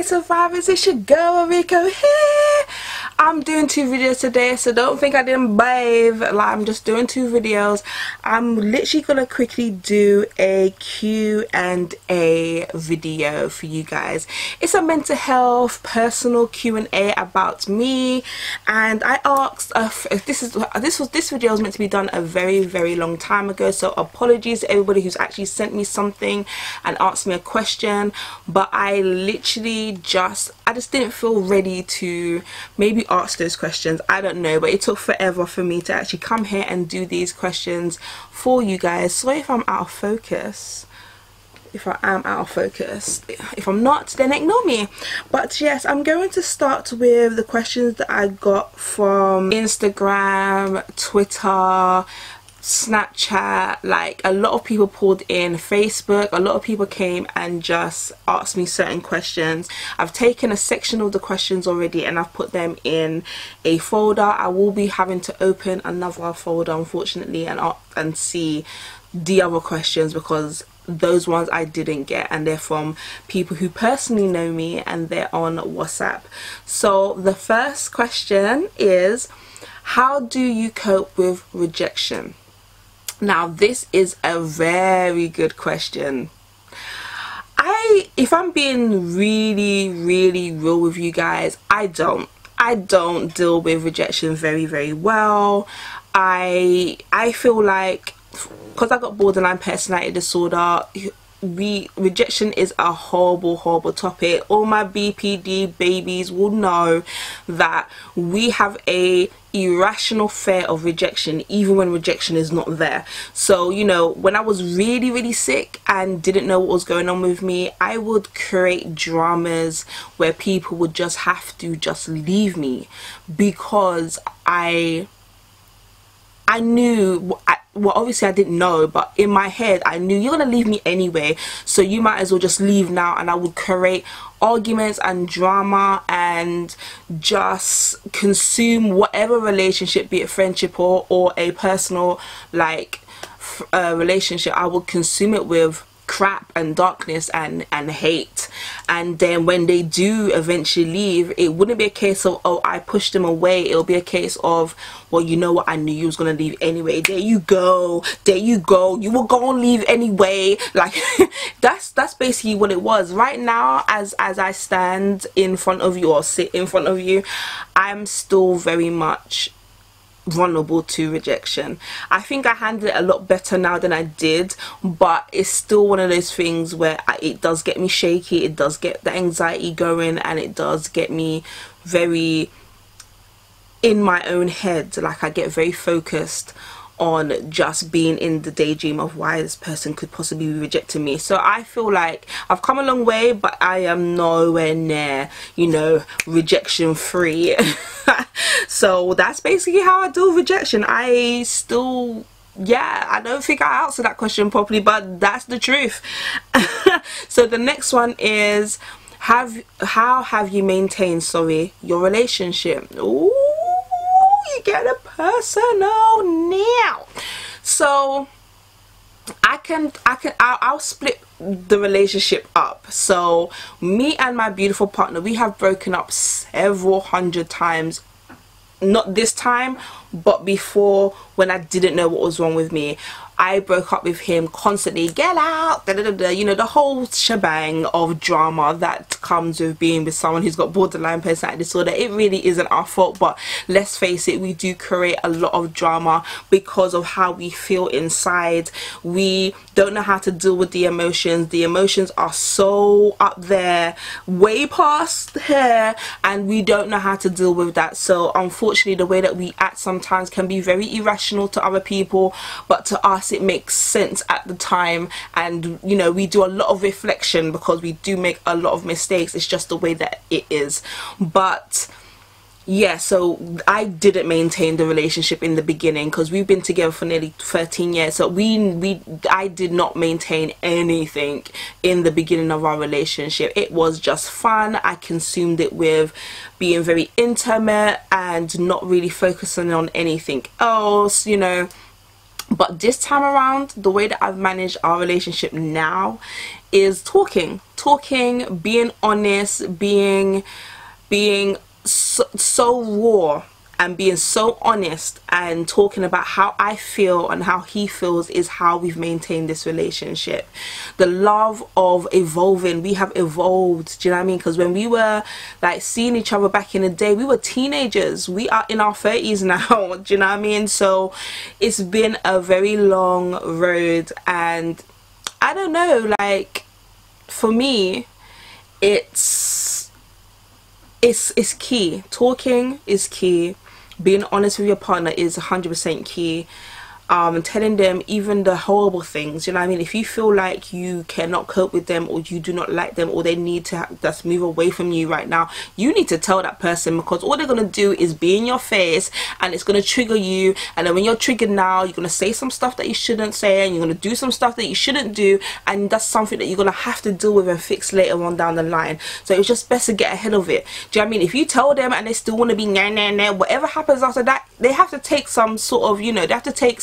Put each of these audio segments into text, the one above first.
survivors, it's your girl Ruriko here. I'm doing 2 videos today, so don't think I didn't bathe. Like, I'm just doing 2 videos. I'm literally gonna quickly do a Q&A video for you guys. It's a mental health personal Q&A about me, and I asked if this video was meant to be done a very long time ago, so apologies to everybody who's actually sent me something and asked me a question, but I just didn't feel ready to maybe ask those questions. I don't know, but it took forever for me to actually come here and do these questions for you guys. Sorry if I'm out of focus. If I am out of focus, if I'm not, then ignore me. But yes, I'm going to start with the questions that I got from Instagram, Twitter, Snapchat. Like, a lot of people pulled in, Facebook, a lot of people came and just asked me certain questions. I've taken a section of the questions already and I've put them in a folder. I will be having to open another folder, unfortunately, and see the other questions, because those ones I didn't get, and they're from people who personally know me and they're on WhatsApp. So the first question is, how do you cope with rejection? Now, this is a very good question. If I'm being really real with you guys, I don't deal with rejection very well. I feel like, because I got borderline personality disorder, rejection is a horrible topic. All my BPD babies will know that we have a irrational fear of rejection, even when rejection is not there. So, you know, when I was really sick and didn't know what was going on with me, I would create dramas where people would just have to just leave me, because I knew, well, obviously I didn't know, but in my head I knew, you're gonna leave me anyway, so you might as well just leave now. And I would create arguments and drama and just consume whatever relationship, be it friendship or a personal like relationship. I would consume it with crap and darkness and hate. And then when they do eventually leave, it wouldn't be a case of, oh, I pushed them away. It'll be a case of, well, you know what, I knew you was gonna leave anyway. There you go, you were gonna leave anyway. Like, that's basically what it was. Right now, as I stand in front of you or sit in front of you, I'm still very much vulnerable to rejection. I think I handle it a lot better now than I did, but it's still one of those things where it does get me shaky, it does get the anxiety going, and it does get me very in my own head. Like, I get very focused on just being in the daydream of why this person could possibly be rejecting me. So I feel like I've come a long way, but I am nowhere near, you know, rejection free. So that's basically how I deal with rejection. I still, yeah, I don't think I answered that question properly, but that's the truth. So the next one is, how have you maintained, your relationship? Ooh, you get a personal now. So I'll split the relationship up. So me and my beautiful partner, we have broken up several hundred times. Not this time, but before, when I didn't know what was wrong with me. I broke up with him constantly, get out, you know, the whole shebang of drama that comes with being with someone who's got borderline personality disorder. It really isn't our fault, but let's face it, we do create a lot of drama because of how we feel inside. We don't know how to deal with the emotions. The emotions are so up there, way past here, and we don't know how to deal with that. So unfortunately, the way that we act sometimes can be very irrational to other people, but to us it makes sense at the time. And, you know, we do a lot of reflection because we do make a lot of mistakes. It's just the way that it is. But yeah, so I didn't maintain the relationship in the beginning, because we've been together for nearly 13 years. So I did not maintain anything in the beginning of our relationship. It was just fun. I consumed it with being very intimate and not really focusing on anything else, you know. But this time around, the way that I've managed our relationship now is talking, being honest, being so raw, and being so honest, and talking about how I feel and how he feels is how we've maintained this relationship. The love of evolving, we have evolved, do you know what I mean? Because when we were like seeing each other back in the day, we were teenagers. We are in our 30s now, do you know what I mean? So it's been a very long road, and I don't know, like for me it's key. Talking is key. Being honest with your partner is 100% key. Telling them even the horrible things, you know what I mean? If you feel like you cannot cope with them, or you do not like them, or they need to just move away from you right now, you need to tell that person, because all they're going to do is be in your face, and it's going to trigger you. And then when you're triggered now, you're going to say some stuff that you shouldn't say, and you're going to do some stuff that you shouldn't do, and that's something that you're going to have to deal with and fix later on down the line. So it's just best to get ahead of it. Do you know what I mean? If you tell them and they still want to be nah nah nah, whatever happens after that, they have to take some sort of, you know, they have to take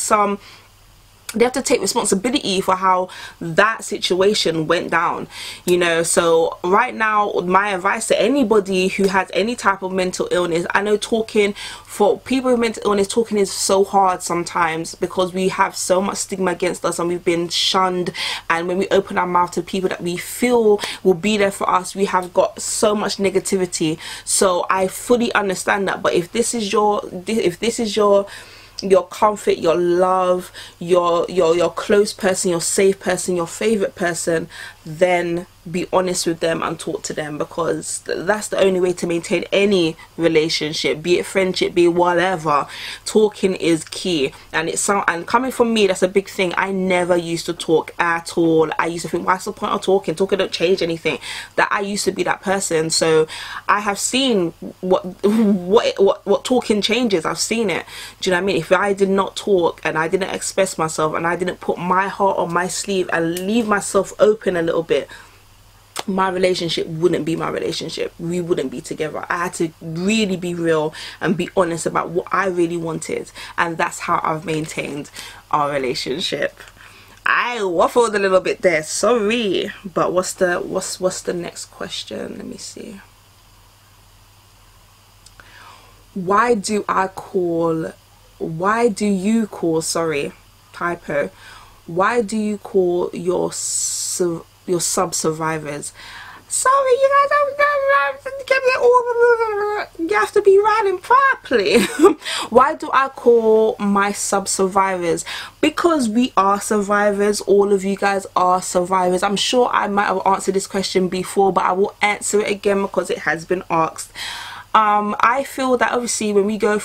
responsibility for how that situation went down, you know. So right now, my advice to anybody who has any type of mental illness, I know talking, for people with mental illness, talking is so hard sometimes because we have so much stigma against us, and we've been shunned, and when we open our mouth to people that we feel will be there for us, we have got so much negativity. So I fully understand that. But if this is your comfort, your love, your close person, your safe person, your favorite person, then be honest with them and talk to them, because that's the only way to maintain any relationship, be it friendship, be it whatever. Talking is key. And coming from me, that's a big thing. I never used to talk at all. I used to think, what's the point of talking don't change anything. That I used to be that person. So I have seen what talking changes. I've seen it. Do you know what I mean? If I did not talk, and I didn't express myself, and I didn't put my heart on my sleeve and leave myself open a little bit, my relationship wouldn't be my relationship. We wouldn't be together. I had to really be real and be honest about what I really wanted, and that's how I've maintained our relationship. I waffled a little bit there, sorry. But what's the next question? Let me see. Why do you call, sorry, typo, why do you call your sub survivors? Sorry, you guys, you have to be writing properly. Why do I call my sub survivors? Because we are survivors. All of you guys are survivors. I'm sure I might have answered this question before, but I will answer it again because it has been asked. I feel that obviously when you go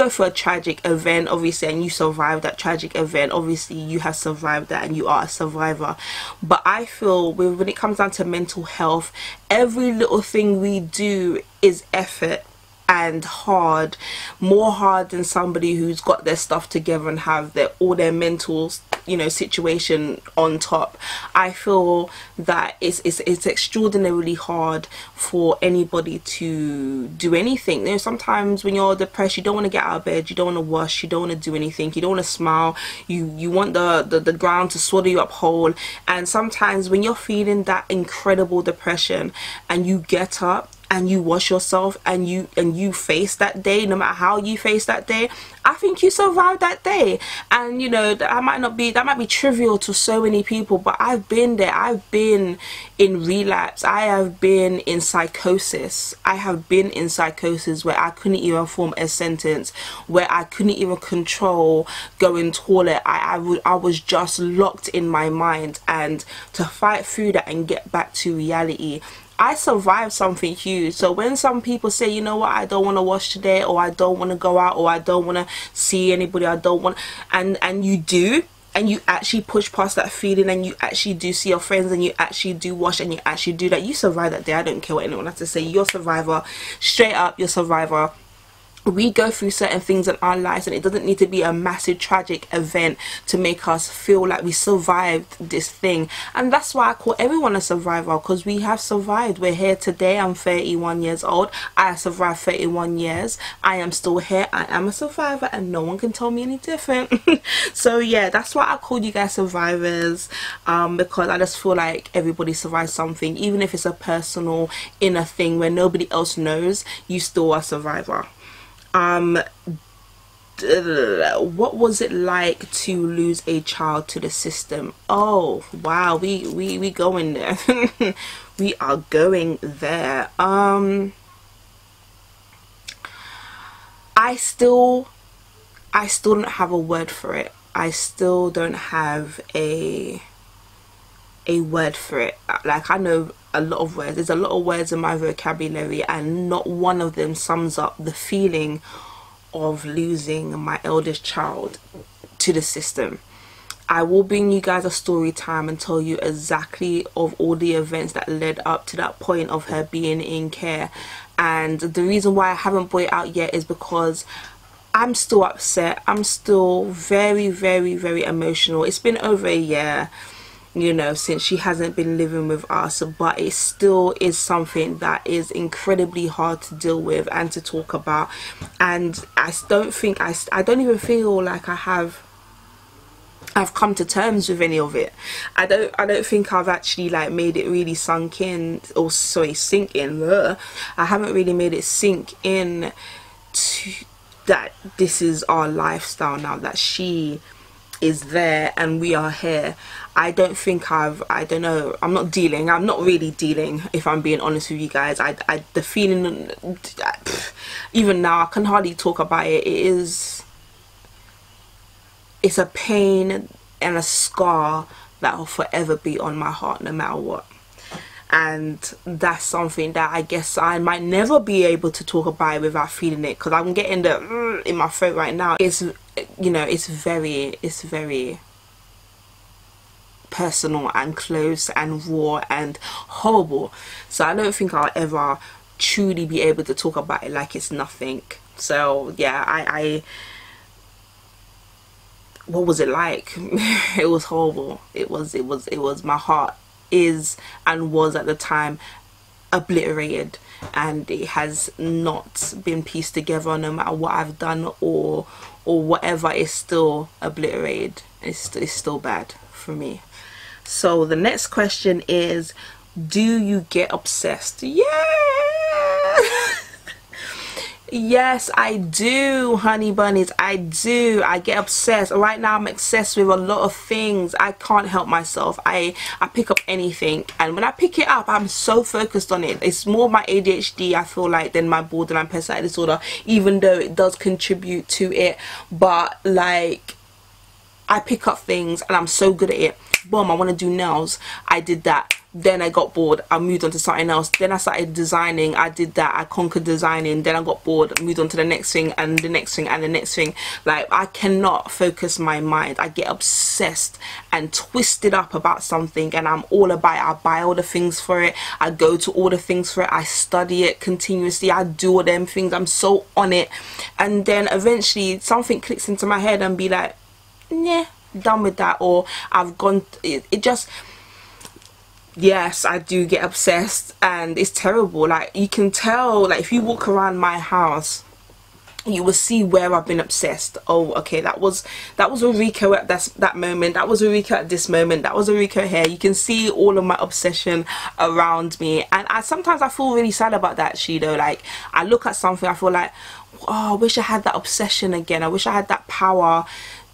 for a tragic event, obviously, and you survive that tragic event, obviously you have survived that and you are a survivor. But I feel when it comes down to mental health, every little thing we do is effort and hard, more hard than somebody who's got their stuff together and have all their mental, you know, situation on top. I feel that it's extraordinarily hard for anybody to do anything. You know, sometimes when you're depressed, you don't want to get out of bed, you don't want to wash, you don't want to do anything, you don't want to smile, you want the ground to swallow you up whole. And sometimes when you're feeling that incredible depression and you get up and you wash yourself and you face that day, no matter how you face that day, I think you survived that day. And you know, that might be trivial to so many people, but I've been there. I've been in relapse. I have been in psychosis. I have been in psychosis where I couldn't even form a sentence, where I couldn't even control going toilet. I was just locked in my mind, and to fight through that and get back to reality, I survived something huge. So when some people say, you know what, I don't want to wash today, or I don't want to go out, or I don't want to see anybody, I don't want, and you do, and you actually push past that feeling, and you actually do see your friends, and you actually do wash, and you actually do that, you survive that day. I don't care what anyone has to say. You're a survivor. Straight up, you're a survivor. we go through certain things in our lives, and it doesn't need to be a massive tragic event to make us feel like we survived this thing. And that's why I call everyone a survivor, because we have survived. We're here today. I'm 31 years old. I survived 31 years. I am still here. I am a survivor, and no one can tell me any different. So yeah, that's why I call you guys survivors, because I just feel like everybody survives something. Even if it's a personal inner thing where nobody else knows, you still are a survivor. What was it like to lose a child to the system? Oh wow, we going there. We are going there. I still don't have a word for it. I still don't have a word for it. Like, I know a lot of words, there's a lot of words in my vocabulary, and not one of them sums up the feeling of losing my eldest child to the system. I will bring you guys a story time and tell you exactly of all the events that led up to that point of her being in care. And the reason why I haven't brought it out yet is because I'm still upset. I'm still very, very, very emotional. It's been over a year, you know, since she hasn't been living with us, but it still is something that is incredibly hard to deal with and to talk about. And I don't even feel like I've come to terms with any of it. I don't think I've actually like made it really sink in. I haven't really made it sink in to that this is our lifestyle now, that she is there and we are here. I don't think I don't know, I'm not really dealing, if I'm being honest with you guys. The feeling, even now I can hardly talk about it. It's a pain and a scar that will forever be on my heart no matter what. And that's something that I guess I might never be able to talk about it without feeling it, because I'm getting the in my throat right now. It's, you know, it's very personal and close and raw and horrible. So I don't think I'll ever truly be able to talk about it like it's nothing. So yeah, I what was it like? It was horrible. It was my heart is and was at the time obliterated, and it has not been pieced together. No matter what I've done or whatever, it's still obliterated. It's still bad for me. So the next question is, do you get obsessed? Yeah. Yes, I do, honey bunnies. I do. I get obsessed. Right now I'm obsessed with a lot of things. I can't help myself. I pick up anything, and when I pick it up, I'm so focused on it. It's more my ADHD, I feel like, than my borderline personality disorder, even though it does contribute to it. But like, I pick up things and I'm so good at it. Boom, I want to do nails. I did that. Then I got bored. I moved on to something else. Then I started designing. I did that. I conquered designing. Then I got bored. Moved on to the next thing and the next thing and the next thing. Like, I cannot focus my mind. I get obsessed and twisted up about something, and I'm all about it. I buy all the things for it. I go to all the things for it. I study it continuously. I do all them things. I'm so on it. And then eventually something clicks into my head and be like, yeah, done with that. Or I've gone, it just, yes, I do get obsessed, and it's terrible. Like, you can tell, like, if you walk around my house, you will see where I've been obsessed. Oh, okay, that was Ruriko at that moment. That was Ruriko at this moment. That was Ruriko here. You can see all of my obsession around me, and sometimes I feel really sad about that, though. Like, I look at something, I feel like, oh, I wish I had that obsession again. I wish I had that power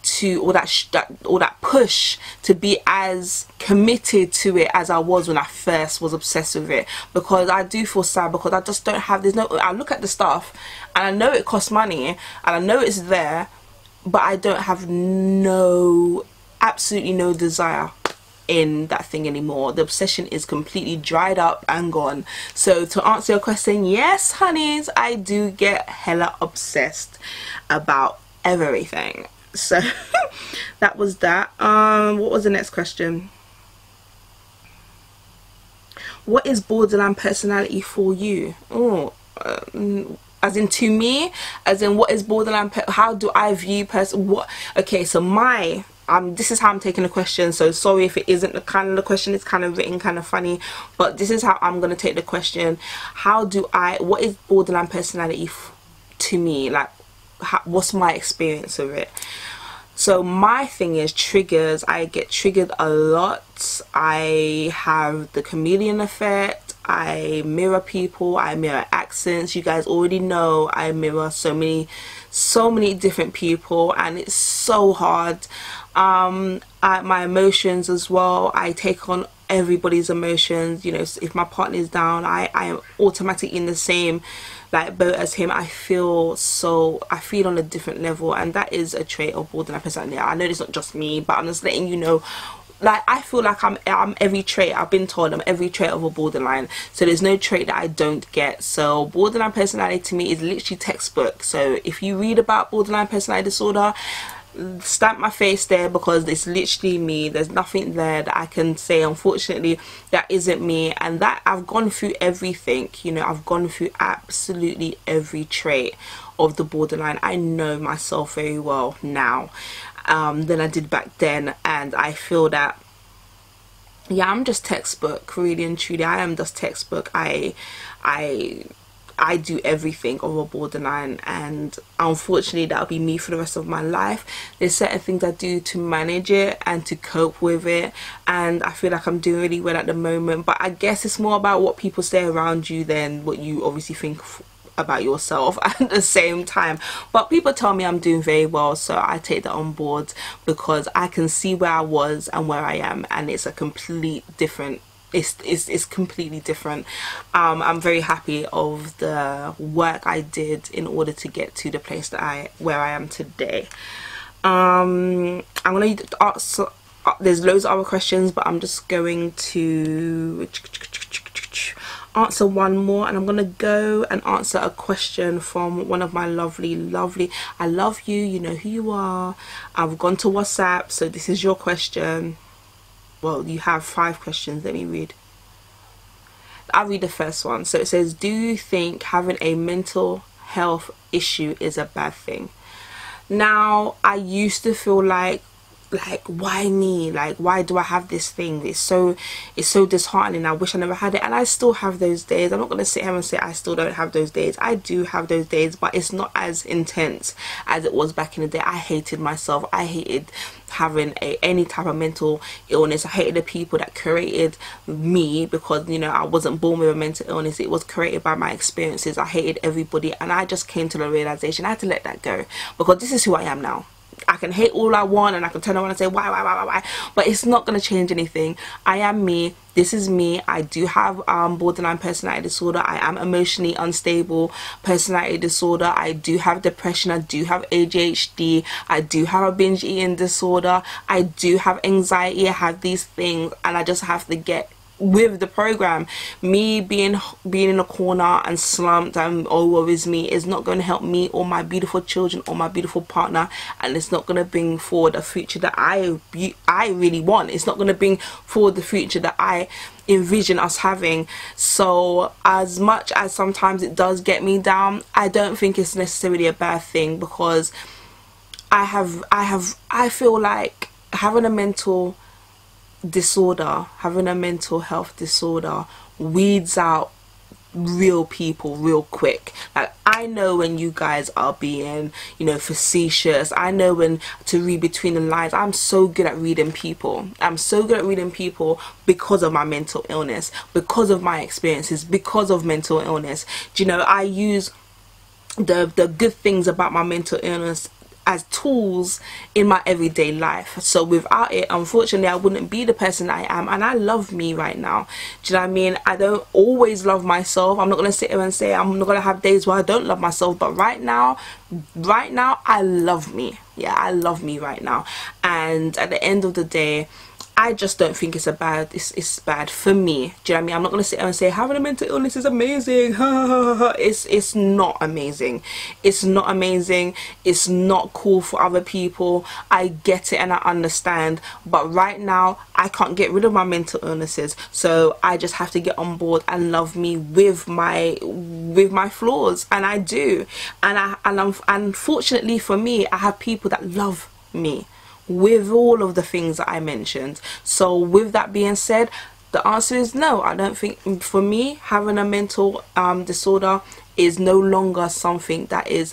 to, or that push to be as committed to it as I was when I first was obsessed with it. Because I do feel sad, because I just don't have, I look at the stuff and I know it costs money and I know it's there, but I don't have absolutely no desire in that thing anymore. The obsession is completely dried up and gone. So to answer your question, yes, honeys, I do get hella obsessed about everything. So that was that. What was the next question? What is borderline personality for you? Oh, as in to me, as in what is borderline, how do I view what, okay, so my this is how I'm taking the question, so sorry if it isn't the kind of the question, it's kind of written kind of funny, but this is how I'm gonna take the question. What is borderline personality to me? Like, what's my experience of it? So my thing is triggers. I get triggered a lot. I have the chameleon effect. I mirror people. I mirror accents. You guys already know I mirror so many different people, and it's so hard. My emotions as well, I take on everybody's emotions. You know, if my partner is down, I am automatically in the same like boat as him. I feel on a different level, and that is a trait of borderline personality. I know it's not just me, but I'm just letting you know, like, I feel like I'm every trait. I've been told I'm every trait of a borderline, so there's no trait that I don't get. So borderline personality to me is literally textbook. So if you read about borderline personality disorder, stamp my face there, because it's literally me. There's nothing there that I can say unfortunately that isn't me, and that I've gone through everything. You know, I've gone through absolutely every trait of the borderline. I know myself very well now than I did back then, and I feel that, yeah, I'm just textbook, really and truly. I am just textbook. I do everything of a borderline, and unfortunately that'll be me for the rest of my life. There's certain things I do to manage it and to cope with it, and I feel like I'm doing really well at the moment. But I guess it's more about what people say around you than what you obviously think about yourself at the same time. But people tell me I'm doing very well, so I take that on board, because I can see where I was and where I am, and it's a complete different, it's completely different. I'm very happy of the work I did in order to get to the place that where I am today. I'm gonna ask, there's loads of other questions, but I'm just going to answer one more, and I'm gonna go and answer a question from one of my lovely, I love you, you know who you are. I've gone to WhatsApp, so this is your question. Well, you have 5 questions. Let me read. I'll read the first one. So it says, do you think having a mental health issue is a bad thing? Now, I used to feel like why me? Like, why do I have this thing? It's so disheartening. I wish I never had it, and I still have those days. I'm not gonna sit here and say I still don't have those days. I do have those days, but it's not as intense as it was back in the day. I hated myself. I hated having any type of mental illness. I hated the people that created me, because, you know, I wasn't born with a mental illness. It was created by my experiences. I hated everybody, and I just came to the realization I had to let that go, because this is who I am now. I can hate all I want, and I can turn around and say why, but it's not going to change anything. I am me. This is me. I do have borderline personality disorder. I am emotionally unstable personality disorder. I do have depression. I do have ADHD. I do have a binge eating disorder. I do have anxiety. I have these things, and I just have to get with the program. Me being in a corner and slumped and oh woe is me is not going to help me or my beautiful children or my beautiful partner, and it's not going to bring forward a future that I really want. It's not going to bring forward the future that I envision us having. So as much as sometimes it does get me down, I don't think it's necessarily a bad thing, because I feel like having a mental disorder, having a mental health disorder weeds out real people real quick. Like, I know when you guys are being, you know, facetious. I know when to read between the lines. I'm so good at reading people. I'm so good at reading people because of my mental illness, because of my experiences, because of mental illness. Do you know, I use the good things about my mental illness as tools in my everyday life. So without it, unfortunately, I wouldn't be the person I am, and I love me right now. Do you know what I mean? I don't always love myself. I'm not gonna sit here and say I'm not gonna have days where I don't love myself, but right now I love me. Yeah, I love me right now. And at the end of the day, I just don't think it's it's bad for me. Do you know what I mean? I'm not gonna sit there and say having a mental illness is amazing. It's not amazing. It's not amazing. It's not cool for other people. I get it and I understand, but right now I can't get rid of my mental illnesses, so I just have to get on board and love me with my flaws, and I do. And unfortunately for me, I have people that love me with all of the things that I mentioned. So with that being said, the answer is no. I don't think, for me, having a mental disorder is no longer something that is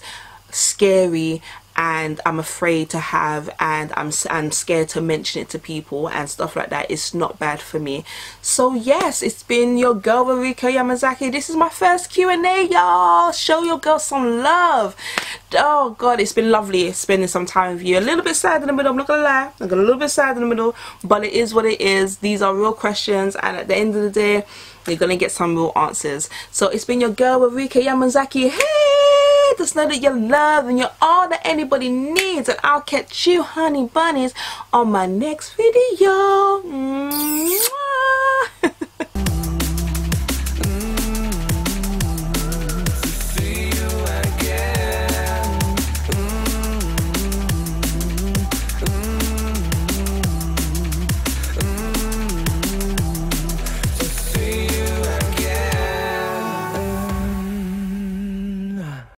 scary and I'm afraid to have, and I'm scared to mention it to people and stuff like that. It's not bad for me. So yes, it's been your girl Ruriko Yamazaki. This is my first Q&A, y'all. Show your girl some love. Oh god, it's been lovely spending some time with you. A little bit sad in the middle, I'm not gonna lie. I got a little bit sad in the middle, but it is what it is. These are real questions, and at the end of the day, you're gonna get some real answers. So it's been your girl Ruriko Yamazaki. Hey, just know that you're loved and you're all that anybody needs, and I'll catch you, honey bunnies, on my next video. Mwah.